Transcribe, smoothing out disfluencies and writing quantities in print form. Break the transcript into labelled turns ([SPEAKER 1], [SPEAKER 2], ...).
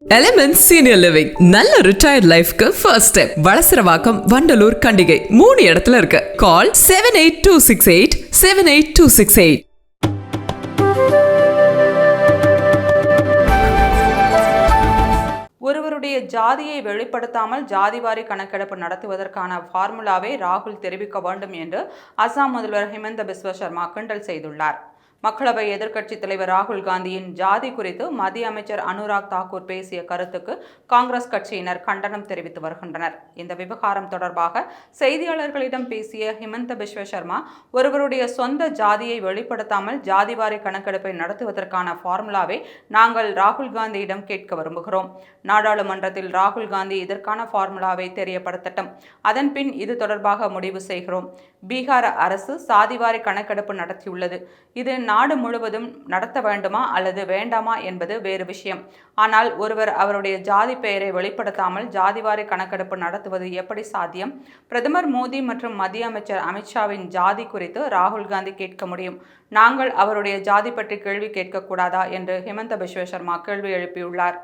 [SPEAKER 1] Element senior living நல்ல retired லைஃப்க்கு first step. Valasaravakkam, Vandalur, Kandigai 3 இடத்துல இருக்கு. கால் 7826878268.
[SPEAKER 2] ஒருவருடைய ஜாதியை வெளிப்படுத்தாமல் ஜாதிவாரி கணக்கெடுப்பு நடத்துவதற்கான ஃபார்முலாவை ராகுல் தெரிவிக்க வேண்டும் என்று அசாம் முதல்வர் ஹிமந்த பிஸ்வ சர்மா கிண்டல் செய்துள்ளார். மக்களவை எதிர்க்கட்சித் தலைவர் ராகுல் காந்தியின் ஜாதி குறித்து மத்திய அமைச்சர் அனுராக் தாக்கூர் பேசிய கருத்துக்கு காங்கிரஸ் கட்சியினர் கண்டனம் தெரிவித்து வருகின்றனர். இந்த விவகாரம் தொடர்பாக செய்தியாளர்களிடம் பேசிய ஹிமந்த பிஸ்வ சர்மா, ஒருவருடைய சொந்த ஜாதியை வெளிப்படுத்தாமல் ஜாதிவாரி கணக்கெடுப்பை நடத்துவதற்கான ஃபார்முலாவை நாங்கள் ராகுல் காந்தியிடம் கேட்க விரும்புகிறோம். நாடாளுமன்றத்தில் ராகுல் காந்தி இதற்கான ஃபார்முலாவை தெரியப்படுத்தட்டும். அதன் பின் இது தொடர்பாக முடிவு செய்கிறோம். பீகார் அரசு சாதிவாரி கணக்கெடுப்பு நடத்தியுள்ளது. இது நாடு முழுவதும் நடத்த வேண்டுமா அல்லது வேண்டாமா என்பது வேறு விஷயம். ஆனால் ஒருவர் அவருடைய ஜாதி பெயரை வெளிப்படுத்தாமல் ஜாதிவாரி கணக்கெடுப்பு நடத்துவது எப்படி சாத்தியம்? பிரதமர் மோடி மற்றும் மத்திய அமைச்சர் அமித்ஷாவின் ஜாதி குறித்து ராகுல் காந்தி கேட்க முடியும். நாங்கள் அவருடைய ஜாதி பற்றி கேள்வி கேட்கக்கூடாதா என்று ஹிமந்த பிஸ்வ சர்மா கேள்வி எழுப்பியுள்ளார்.